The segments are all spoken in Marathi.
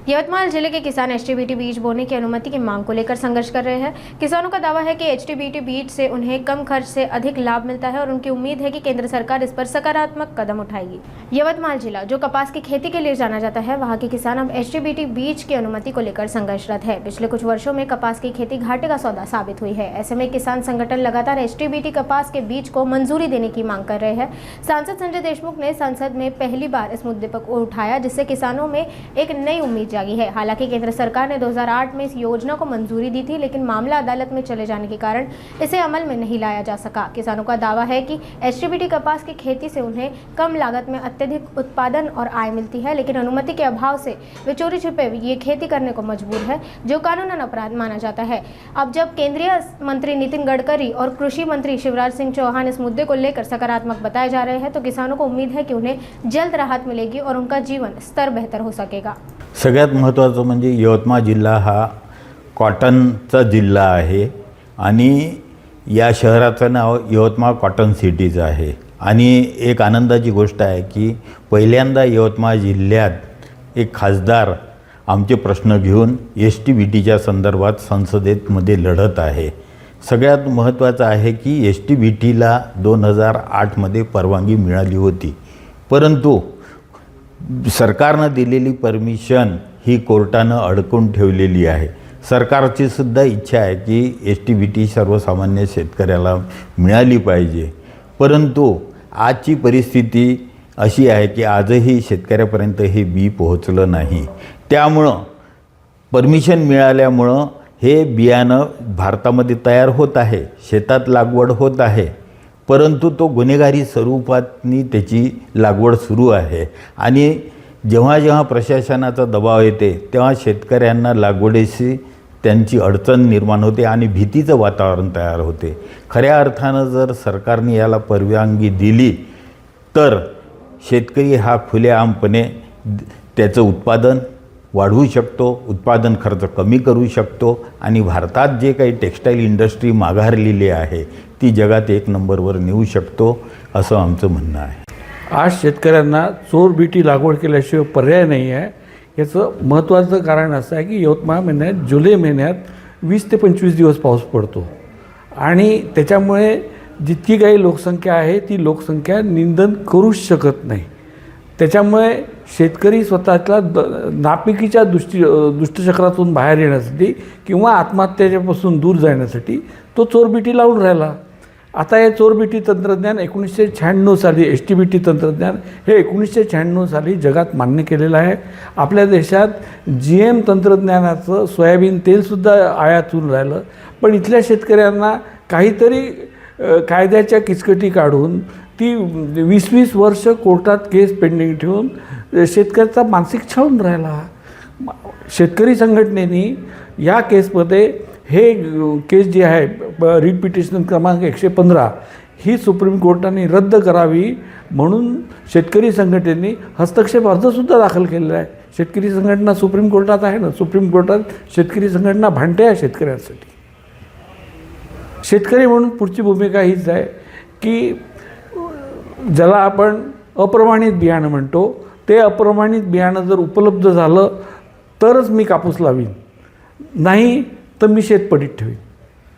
यवतमाल जिले के किसान एचटीबीटी बीज बोने की अनुमति की मांग को लेकर संघर्ष कर रहे हैं। किसानों का दावा है कि एचटीबीटी बीज से उन्हें कम खर्च से अधिक लाभ मिलता है और उनकी उम्मीद है कि केंद्र सरकार इस पर सकारात्मक कदम उठाएगी। यवतमाल जिला जो कपास की खेती के लिए जाना जाता है, वहां के किसान अब एचटीबीटी बीज की अनुमति को लेकर संघर्षरत है। पिछले कुछ वर्षों में कपास की खेती घाटे का सौदा साबित हुई है। ऐसे में किसान संगठन लगातार एचटीबीटी कपास के बीज को मंजूरी देने की मांग कर रहे हैं। सांसद संजय देशमुख ने संसद में पहली बार इस मुद्दे पर उठाया, जिससे किसानों में एक नई उम्मीद जागी है। हालांकि केंद्र सरकार ने 2008 में इस योजना को मंजूरी दी थी, लेकिन मामला अदालत में चले जाने के कारण इसे अमल में नहीं लाया जा सका। किसानों का दावा है कि एचटीबीटी कपास की खेती से उन्हें कम लागत में अत्यधिक उत्पादन और आय मिलती है, लेकिन अनुमति के अभाव से वे चोरी छिपे ये खेती करने को मजबूर है, जो कानूनन अपराध माना जाता है। अब जब केंद्रीय मंत्री नितिन गडकरी और कृषि मंत्री शिवराज सिंह चौहान इस मुद्दे को लेकर सकारात्मक बताए जा रहे हैं, तो किसानों को उम्मीद है कि उन्हें जल्द राहत मिलेगी और उनका जीवन स्तर बेहतर हो सकेगा। सगळ्यात महत्त्वाचं म्हणजे यवतमाळ जिल्हा हा कॉटनचा जिल्हा आहे आणि या शहराचं नाव यवतमाळ कॉटन सिटीज आहे। आणि एक आनंदाची गोष्ट आहे की पहिल्यांदा यवतमाळ जिल्ह्यात एक खासदार आमचे प्रश्न घेऊन एचटीबीटीच्या संदर्भात संसदेमध्ये लढत आहे। सगळ्यात महत्त्वाचं आहे की एचटीबीटीला 2008 मध्ये परवानगी मिळाली होती, परंतु सरकारनं दिलेली परमिशन ही कोर्टानं अडकून ठेवलेली आहे। सरकारची सुद्धा इच्छा आहे की एचटीबीटी सर्वसामान्य शेतकऱ्याला मिळाली पाहिजे, परंतु आजची परिस्थिती अशी आहे की आजही शेतकऱ्यापर्यंत हे बी पोहोचलं नाही। त्यामुळं परमिशन मिळाल्यामुळं हे बियाणं भारतामध्ये तयार होत आहे, शेतात लागवड होत आहे, परंतु तो गुन्हेगारी स्वरूपातनी त्याची लागवड सुरू आहे। आणि जेव्हा जेव्हा प्रशासनाचा दबाव येते तेव्हा शेतकऱ्यांना लागवडीशी त्यांची अडचण निर्माण होते आणि भीतीचं वातावरण तयार होते। खऱ्या अर्थानं जर सरकारने याला परवानगी दिली तर शेतकरी हा खुलेआमपणे त्याचं उत्पादन वाढवू शकतो, उत्पादन खर्च कमी करू शकतो आणि भारतात जे काही टेक्स्टाईल इंडस्ट्री माघारलेली आहे ती जगात एक नंबरवर नेऊ शकतो, असं आमचं म्हणणं आहे। आज शेतकऱ्यांना चोर बीटी लागवड केल्याशिवाय पर्याय नाही आहे। याचं महत्त्वाचं कारण असं आहे की यवतमाळ महिन्यात जुलै महिन्यात 20 ते 25 दिवस पाऊस पडतो आणि त्याच्यामुळे जितकी काही लोकसंख्या आहे ती लोकसंख्या निंदन करूच शकत नाही। त्याच्यामुळे शेतकरी स्वतःच्या नापिकीच्या दुष्टचक्रातून बाहेर येण्यासाठी किंवा आत्महत्येपासून दूर जाण्यासाठी तो चोरबिटी लावून राहिला। आता हे चोरबिटी तंत्रज्ञान 1996 साली एचटीबीटी तंत्रज्ञान हे 1996 साली जगात मान्य केलेलं आहे। आपल्या देशात GM तंत्रज्ञानाचं सोयाबीन तेलसुद्धा आयात होऊन राहिलं, पण इथल्या शेतकऱ्यांना काहीतरी कायद्याच्या किचकटी काढून ती 20-20 वर्ष कोर्टात केस पेंडिंग ठेवून शेतकऱ्याचा मानसिक छळून राहिला। शेतकरी संघटनेने या केसमध्ये हे केस जी आहे रिट पिटिशन क्रमांक 115 ही सुप्रीम कोर्टाने रद्द करावी म्हणून शेतकरी संघटनेने हस्तक्षेप अर्जसुद्धा दाखल केलेला आहे। शेतकरी संघटना सुप्रीम कोर्टात आहे ना, सुप्रीम कोर्टात शेतकरी संघटना भांडते आहे शेतकऱ्यांसाठी। शेतकरी म्हणून पुढची भूमिका हीच आहे की ज्याला आपण अप्रमाणित बियाणं म्हणतो, ते अप्रमाणित बियाणं जर उपलब्ध झालं तरच मी कापूस लावीन, नाही तर मी शेत पडीत ठेवीन,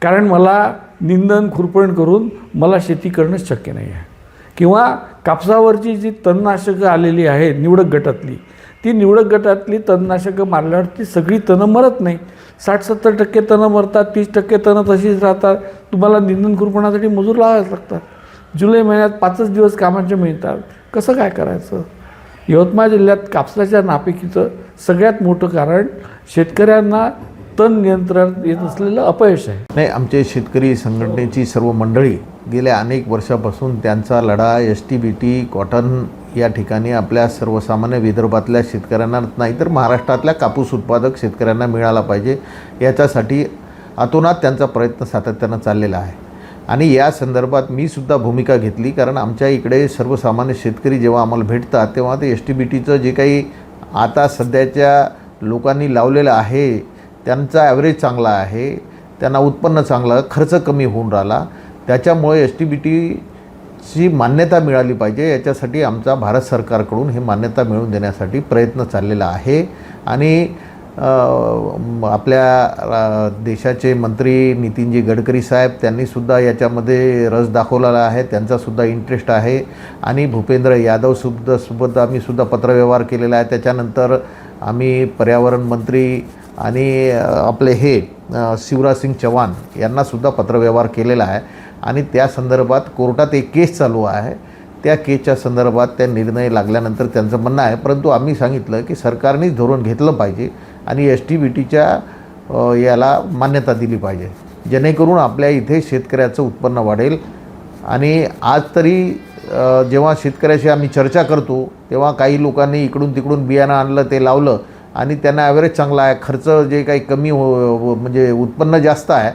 कारण मला निंदन खुरपण करून मला शेती करणं शक्य नाही आहे। किंवा कापसावरची जी तणनाशकं आलेली आहे निवडक गटातली, ती निवडक गटातली तणनाशकं मारल्यावर ती सगळी तणं मरत नाही, 60-70% तणं मरतात, 30% तणं तशीच राहतात। तुम्हाला निंदन खुरपणासाठी मजूर लावायला लागतात। जुलै महिन्यात 5 दिवस कामाचे मिळतात, कसं काय करायचं? यवतमाळ जिल्ह्यात कापसाच्या नापिकीचं सगळ्यात मोठं कारण शेतकऱ्यांना तण नियंत्रण येत असलेलं अपयश आहे। नाही, आमचे शेतकरी संघटनेची सर्व मंडळी गेल्या अनेक वर्षापासून त्यांचा लढा एचटीबीटी कॉटन या ठिकाणी आपल्या सर्वसामान्य विदर्भातल्या शेतकऱ्यांना नाही तर महाराष्ट्रातल्या कापूस उत्पादक शेतकऱ्यांना मिळाला पाहिजे याच्यासाठी अतोनात त्यांचा प्रयत्न सातत्यानं चाललेला आहे। आणि या संदर्भात मी सुद्धा भूमिका घेतली, कारण आमच्या इकडे सर्वसामान्य शेतकरी जेव्हा आम्हाला भेटतात तेव्हा ते एचटीबीटीचं जे काही आता सध्याच्या लोकांनी लावलेलं आहे त्यांचा ॲव्हरेज चांगला आहे, त्यांना उत्पन्न चांगलं, खर्च कमी होऊन राहिला, त्याच्यामुळे एचटीबीटी ची मान्यता मिळाली पाहिजे. याच्यासाठी आमचा भारत सरकारकडून हे मान्यता मिळवून देण्यासाठी प्रयत्न चाललेला आहे. आणि आपल्या देशाचे मंत्री नितीनजी गडकरी साहेब त्यांनीसुद्धा याच्यामध्ये रस दाखवलेला आहे, त्यांचासुद्धा इंटरेस्ट आहे. आणि भूपेंद्र यादवसोबत आम्हीसुद्धा पत्रव्यवहार केलेला आहे. त्याच्यानंतर आम्ही पर्यावरण मंत्री आणि आपले हे शिवराजसिंग चौहान यांनासुद्धा पत्रव्यवहार केलेला आहे. आणि त्या संदर्भात कोर्टात एक केस चालू आहे. त्या केसच्या संदर्भात त्या निर्णय लागल्यानंतर त्यांचं म्हणणं आहे. परंतु आम्ही सांगितलं की सरकारनेच धोरण घेतलं पाहिजे आणि STBTच्या याला मान्यता दिली पाहिजे, जेणेकरून आपल्या इथे शेतकऱ्याचं उत्पन्न वाढेल. आणि आज तरी जेव्हा शेतकऱ्याशी आम्ही चर्चा करतो तेव्हा काही लोकांनी इकडून तिकडून बियाणं आणलं, ते लावलं आणि त्यांना ॲव्हरेज चांगला आहे, खर्च जे काही कमी म्हणजे उत्पन्न जास्त आहे,